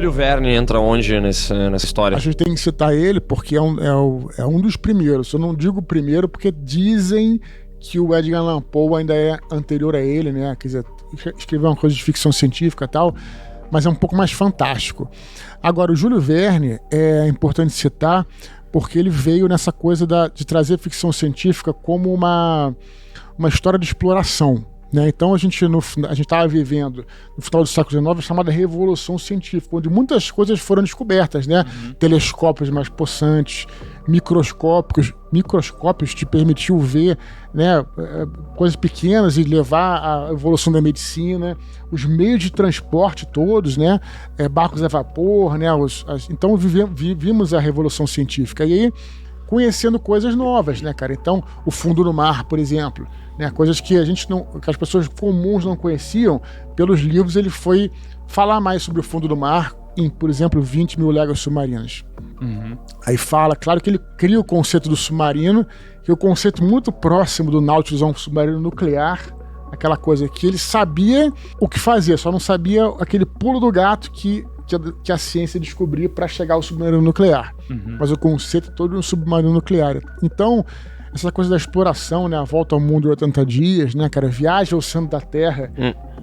Júlio Verne entra onde nessa história? A gente tem que citar ele porque é um dos primeiros. Eu não digo primeiro porque dizem que o Edgar Allan Poe ainda é anterior a ele, né? Quer dizer, escreveu uma coisa de ficção científica e tal, mas é um pouco mais fantástico. Agora, o Júlio Verne é importante citar porque ele veio nessa coisa de trazer ficção científica como uma história de exploração, né? Então a gente estava vivendo no final do século XIX a chamada Revolução Científica, onde muitas coisas foram descobertas, né? Telescópios mais possantes, microscópios te permitiu ver, né, coisas pequenas e levar a evolução da medicina, os meios de transporte todos, né? Barcos a vapor, né? Então vimos a Revolução Científica e aí conhecendo coisas novas, né, cara? Então, o fundo do mar, por exemplo, né? Coisas que que as pessoas comuns não conheciam, pelos livros ele foi falar mais sobre o fundo do mar em, por exemplo, 20 Mil Léguas Submarinas. Aí fala, claro que ele cria o conceito do submarino, que é um conceito muito próximo do Nautilus a um submarino nuclear, aquela coisa que ele sabia o que fazer, só não sabia aquele pulo do gato que a ciência descobriu para chegar ao submarino nuclear. Mas o conceito todo de um submarino nuclear. Então, essa coisa da exploração, né? A volta ao mundo em 80 dias, né, cara? Viagem ao centro da Terra.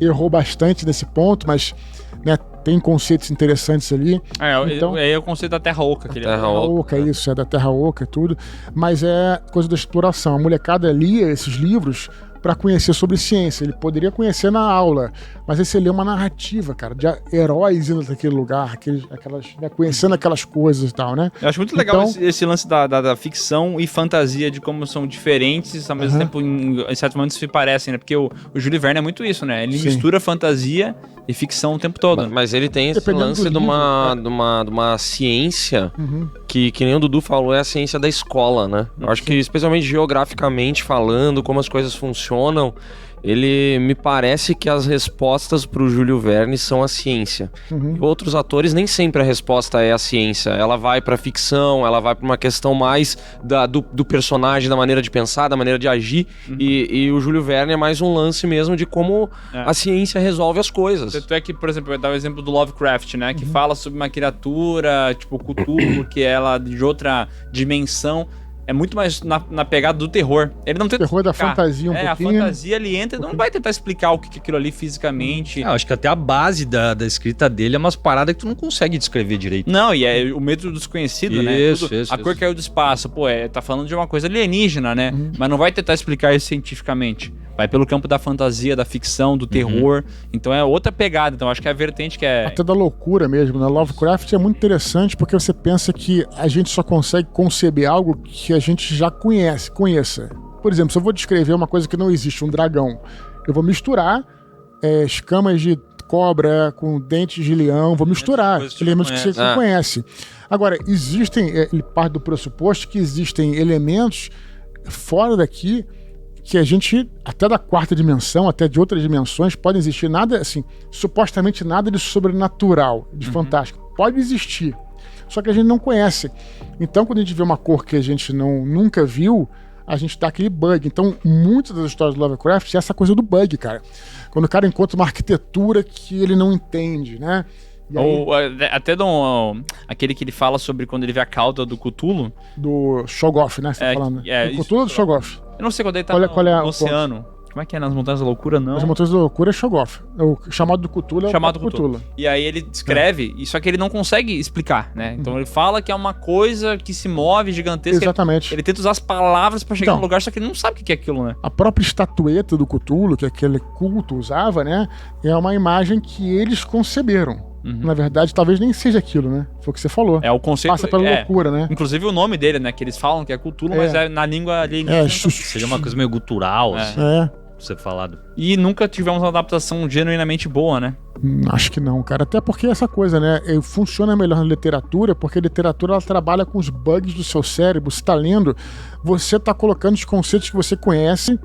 Errou bastante nesse ponto, mas, né, tem conceitos interessantes ali. Então, é o conceito da Terra Oca. Terra Oca, isso, é da Terra Oca e tudo. Mas é coisa da exploração. A molecada lia esses livros para conhecer sobre ciência. Ele poderia conhecer na aula, mas aí você lê uma narrativa, cara, de heróis indo naquele lugar, né, conhecendo aquelas coisas e tal, né? Eu acho muito legal esse lance da ficção e fantasia, de como são diferentes, ao mesmo tempo, em certos momentos se parecem, né? Porque o Júlio Verne é muito isso, né? Ele mistura fantasia e ficção o tempo todo. Mas ele tem esse lance de uma ciência que nem o Dudu falou, é a ciência da escola, né? Eu acho que, especialmente geograficamente falando, como as coisas funcionam, ele me parece que as respostas pro Júlio Verne são a ciência. Outros atores, nem sempre a resposta é a ciência. Ela vai pra ficção, ela vai pra uma questão mais do personagem, da maneira de pensar, da maneira de agir. E o Júlio Verne é mais um lance mesmo de como a ciência resolve as coisas. Tanto é que, por exemplo, eu dar o exemplo do Lovecraft, né? Que fala sobre uma criatura, tipo Cthulhu, que é ela de outra dimensão. É muito mais na pegada do terror. Ele não tenta terror da fantasia pouquinho. A fantasia ele entra e não vai tentar explicar o que é aquilo ali fisicamente. Eu acho que até a base da escrita dele é umas paradas que tu não consegue descrever direito. Não, e é o medo do desconhecido, né? Isso. A cor caiu do espaço. Pô, tá falando de uma coisa alienígena, né? Mas não vai tentar explicar isso cientificamente. Vai pelo campo da fantasia, da ficção, do terror. Então é outra pegada. Então acho que é a vertente que é... Até da loucura mesmo, né? Lovecraft é muito interessante porque você pensa que a gente só consegue conceber algo que a gente já conheça. Por exemplo, se eu vou descrever uma coisa que não existe, um dragão, eu vou misturar escamas de cobra com dentes de leão, vou misturar elementos que você conhece. Agora, ele parte do pressuposto que existem elementos fora daqui que a gente, até da quarta dimensão, até de outras dimensões, pode existir nada, assim, supostamente nada de sobrenatural, de fantástico. Pode existir, só que a gente não conhece. Então, quando a gente vê uma cor que a gente nunca viu, a gente dá aquele bug. Então, muitas das histórias do Lovecraft é essa coisa do bug, cara. Quando o cara encontra uma arquitetura que ele não entende, né? Ou até aquele que ele fala sobre quando ele vê a cauda do Cthulhu. Do Shoggoth, né? Você tá falando. Do Cthulhu ou do Shoggoth? Eu não sei quando ele tá no oceano. Como é que é? Nas Montanhas da Loucura, não? Nas Montanhas da Loucura é Shoggoth. O chamado do Cthulhu é o Cthulhu. E aí ele descreve, só que ele não consegue explicar, né? Então ele fala que é uma coisa que se move gigantesca. Exatamente. Ele tenta usar as palavras pra chegar no lugar, só que ele não sabe o que é aquilo, né? A própria estatueta do Cthulhu, que aquele culto usava, né? É uma imagem que eles conceberam. Na verdade, talvez nem seja aquilo, né? Foi o que você falou. É o conceito. Passa pela loucura, né? Inclusive o nome dele, né? Que eles falam que é Cthulhu, mas é na língua alienígena. Seria uma coisa meio gutural, assim. Ser falado. E nunca tivemos uma adaptação genuinamente boa, né? Acho que não, cara. Até porque essa coisa, né? Funciona melhor na literatura, porque a literatura ela trabalha com os bugs do seu cérebro. Você tá lendo, você tá colocando os conceitos que você conhece.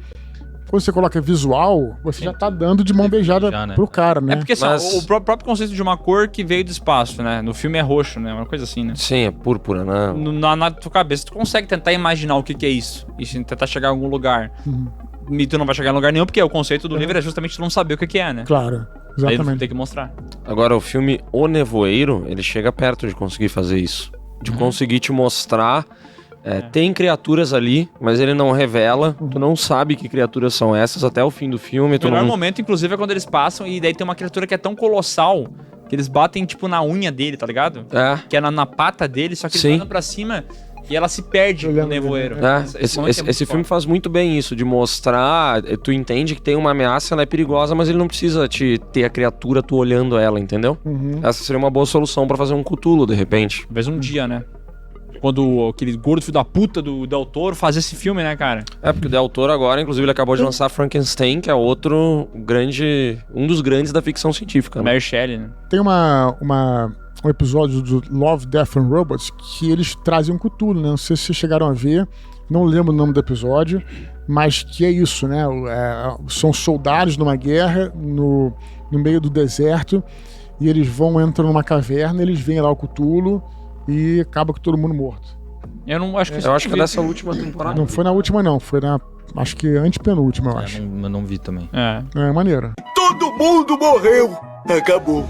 Quando você coloca visual, você já tá dando de mão beijada pro cara, né? É porque assim, o próprio conceito de uma cor que veio do espaço, né? No filme é roxo, né? Uma coisa assim, né? Sim, é púrpura, né? Na tua cabeça, tu consegue tentar imaginar o que é isso. E tentar chegar a algum lugar. E tu não vai chegar em lugar nenhum, porque o conceito do livro é justamente tu não saber o que é, né? Claro. Aí Exatamente. tem que mostrar. Agora, o filme O Nevoeiro, ele chega perto de conseguir fazer isso. De conseguir te mostrar... Tem criaturas ali, mas ele não revela. Tu não sabe que criaturas são essas até o fim do filme. O melhor momento, inclusive, é quando eles passam e daí tem uma criatura que é tão colossal que eles batem, tipo, na unha dele, tá ligado? Que é na pata dele, só que eles andam pra cima e ela se perde no nevoeiro. Esse filme faz muito bem isso, de mostrar... Tu entende que tem uma ameaça, ela é perigosa, mas ele não precisa ter a criatura, tu olhando ela, entendeu? Essa seria uma boa solução pra fazer um Cthulhu, de repente. Talvez um dia, né? Quando aquele gordo filho da puta do Del Toro faz esse filme, né, cara? Porque o Del Toro agora, inclusive, ele acabou de lançar Frankenstein, que é outro grande... Um dos grandes da ficção científica, né? Mary Shelley, né? Tem um episódio do Love, Death and Robots que eles trazem um Cthulhu, né? Não sei se vocês chegaram a ver, não lembro o nome do episódio, mas que é isso, né? São soldados numa guerra no meio do deserto e eles entram numa caverna, eles veem lá o Cthulhu e acaba com todo mundo morto. Eu não acho que eu acho que é dessa última temporada. Não foi na última, não. Foi na, acho que antepenúltima, eu acho. Eu não vi também. É maneiro. Todo mundo morreu. Acabou.